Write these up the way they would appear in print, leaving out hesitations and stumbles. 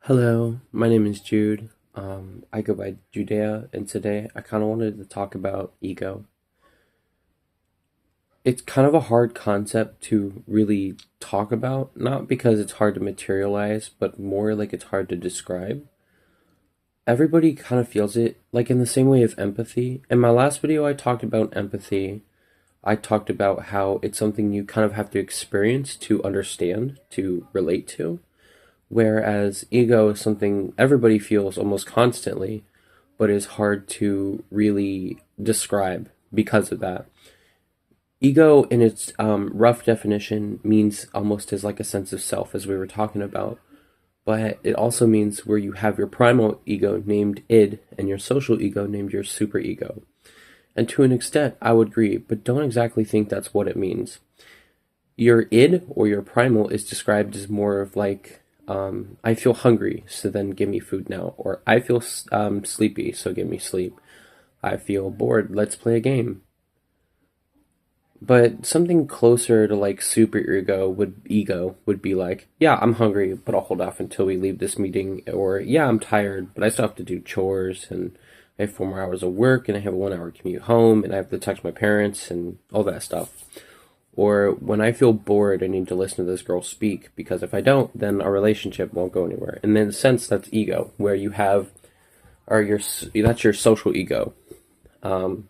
Hello, my name is Jude. I go by Judea, and today I kind of wanted to talk about ego. It's kind of a hard concept to really talk about, not because it's hard to materialize, but more like it's hard to describe. Everybody kind of feels it, like in the same way of empathy. In my last video, I talked about empathy. I talked about how it's something you kind of have to experience to understand, to relate to. Whereas ego is something everybody feels almost constantly, but is hard to really describe because of that. Ego, in its rough definition, means almost as like a sense of self, as we were talking about, but it also means where you have your primal ego named id and your social ego named your superego. And to an extent, I would agree, but don't exactly think that's what it means. Your id or your primal is described as more of like, I feel hungry, so then give me food now. Or I feel sleepy, so give me sleep. I feel bored, let's play a game. But something closer to like super ego would be like, yeah, I'm hungry, but I'll hold off until we leave this meeting. Or yeah, I'm tired, but I still have to do chores and I have 4 more hours of work and I have a 1 hour commute home and I have to text my parents and all that stuff. Or when I feel bored, I need to listen to this girl speak because if I don't, then our relationship won't go anywhere. And in a sense, that's ego, where you have, or your that's your social ego, um,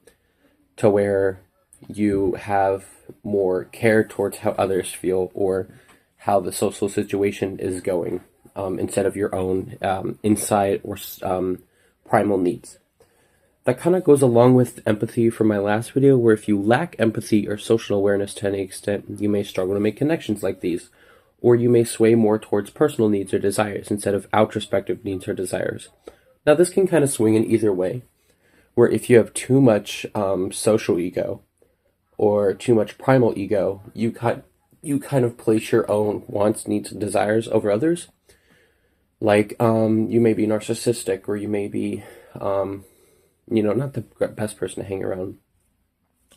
to where you have more care towards how others feel or how the social situation is going, instead of your own inside or primal needs. That kind of goes along with empathy from my last video, where if you lack empathy or social awareness to any extent, you may struggle to make connections like these, or you may sway more towards personal needs or desires instead of outrospective needs or desires. Now, this can kind of swing in either way, where if you have too much social ego or too much primal ego, you kind of place your own wants, needs, and desires over others. Like you may be narcissistic, or you may be not the best person to hang around.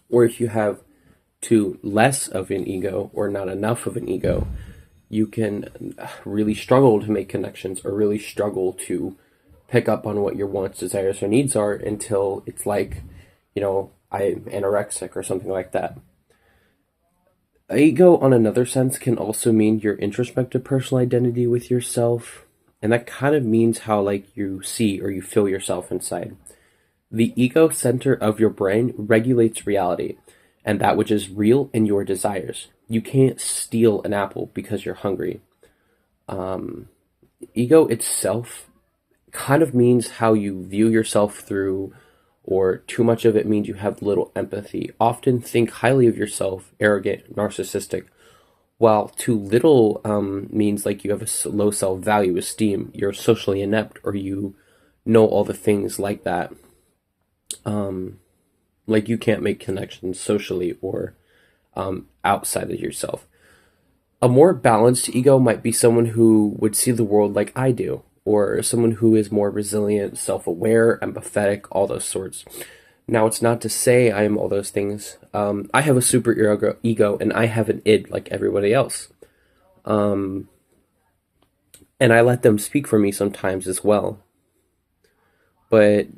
Or if you have too less of an ego or not enough of an ego, you can really struggle to make connections or really struggle to pick up on what your wants, desires, or needs are until it's like, I'm anorexic or something like that. Ego, on another sense, can also mean your introspective personal identity with yourself. And that kind of means how, like, you see or you feel yourself inside. The ego center of your brain regulates reality and that which is real in your desires. You can't steal an apple because you're hungry. Ego itself kind of means how you view yourself through, or too much of it means you have little empathy. Often think highly of yourself, arrogant, narcissistic, while too little means like you have a low self value, esteem, you're socially inept, or you know all the things like that. Like you can't make connections socially or outside of yourself. A more balanced ego might be someone who would see the world like I do, or someone who is more resilient, self aware, empathetic, all those sorts. Now, it's not to say I am all those things. I have a super ego and I have an id like everybody else. And I let them speak for me sometimes as well. But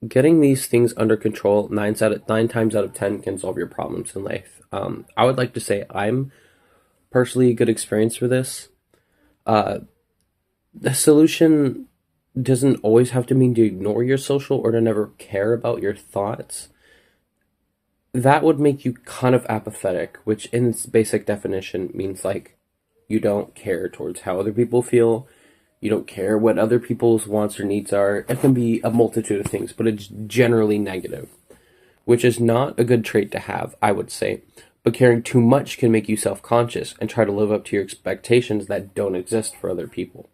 getting these things under control, nine times out of 10 can solve your problems in life. I would like to say I'm personally a good experience for this. The solution doesn't always have to mean to ignore your social or to never care about your thoughts. That would make you kind of apathetic, which in its basic definition means like you don't care towards how other people feel. You don't care what other people's wants or needs are. It can be a multitude of things, but it's generally negative, which is not a good trait to have, I would say. But caring too much can make you self-conscious and try to live up to your expectations that don't exist for other people.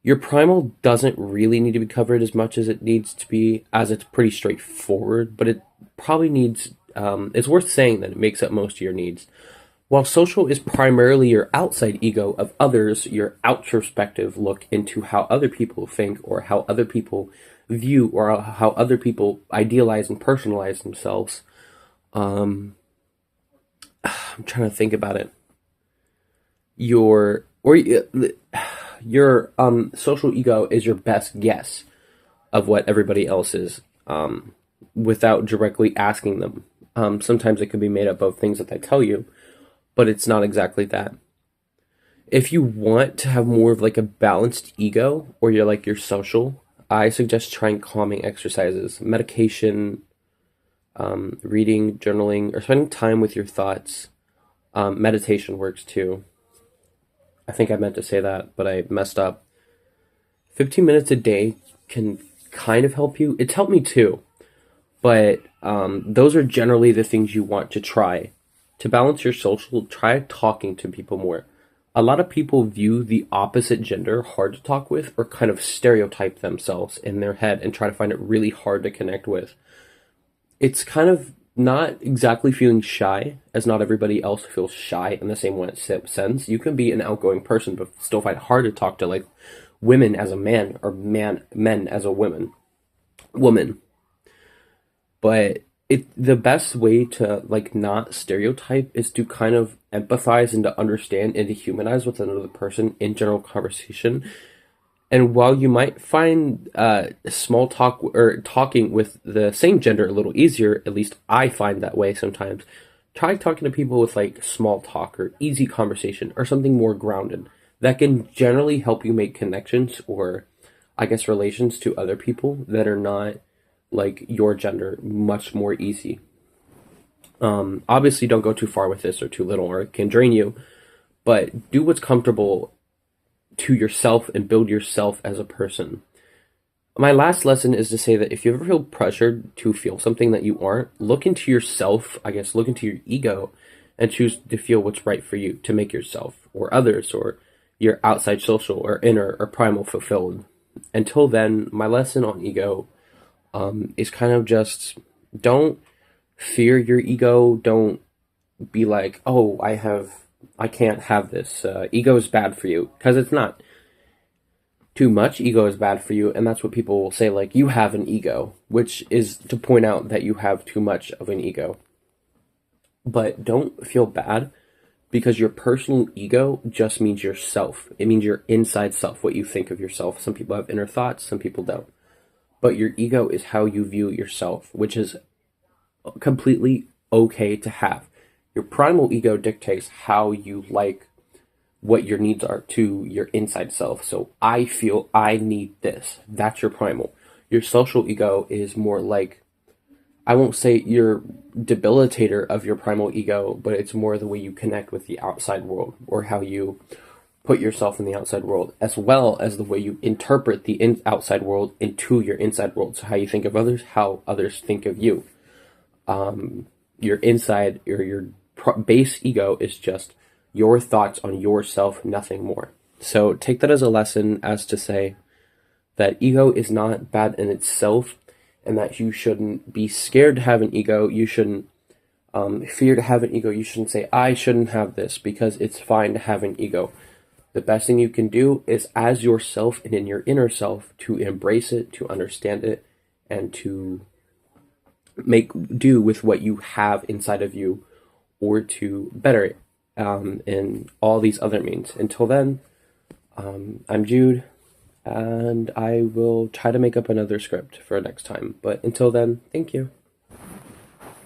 Your primal doesn't really need to be covered as much as it needs to be, as it's pretty straightforward, but it probably needs, it's worth saying that it makes up most of your needs. While social is primarily your outside ego of others, your outrospective look into how other people think or how other people view or how other people idealize and personalize themselves. I'm trying to think about it. Your Your social ego is your best guess of what everybody else is, without directly asking them. Sometimes it can be made up of things that they tell you, but it's not exactly that. If you want to have more of like a balanced ego, or you're like your social, I suggest trying calming exercises, medication, reading, journaling, or spending time with your thoughts. Meditation works too. I think I meant to say that, but I messed up. 15 minutes a day can kind of help you. It's helped me too, but those are generally the things you want to try. To balance your social, try talking to people more. A lot of people view the opposite gender hard to talk with, or kind of stereotype themselves in their head and try to find it really hard to connect with. It's kind of not exactly feeling shy, as not everybody else feels shy in the same sense. You can be an outgoing person, but still find it hard to talk to like women as a man, or men as a woman. But the best way to like not stereotype is to kind of empathize and to understand and to humanize with another person in general conversation. And while you might find small talk or talking with the same gender a little easier, at least I find that way sometimes, try talking to people with like small talk or easy conversation or something more grounded. That can generally help you make connections, or I guess relations to other people that are not like your gender, much more easy. Obviously, don't go too far with this or too little, or it can drain you. But do what's comfortable to yourself and build yourself as a person. My last lesson is to say that if you ever feel pressured to feel something that you aren't, look into yourself, I guess, look into your ego and choose to feel what's right for you to make yourself or others or your outside social or inner or primal fulfilled. Until then, my lesson on ego is kind of just don't fear your ego. Don't be like, oh, I can't have this. Ego is bad for you, because it's not. Too much ego is bad for you, and that's what people will say, like, you have an ego, which is to point out that you have too much of an ego. But don't feel bad, because your personal ego just means yourself. It means your inside self, what you think of yourself. Some people have inner thoughts, some people don't. But your ego is how you view yourself, which is completely okay to have. Your primal ego dictates how you like what your needs are to your inside self. So I feel I need this. That's your primal. Your social ego is more like, I won't say your debilitator of your primal ego, but it's more the way you connect with the outside world, or how you put yourself in the outside world, as well as the way you interpret the outside world into your inside world. So how you think of others, how others think of you. Your inside, or your base ego is just your thoughts on yourself, nothing more. So take that as a lesson, as to say that ego is not bad in itself, and that you shouldn't be scared to have an ego. You shouldn't fear to have an ego. You shouldn't say, I shouldn't have this, because it's fine to have an ego. The best thing you can do is, as yourself and in your inner self, to embrace it, to understand it, and to make do with what you have inside of you, or to better it in all these other means. Until then, I'm Jude, and I will try to make up another script for next time. But until then, thank you.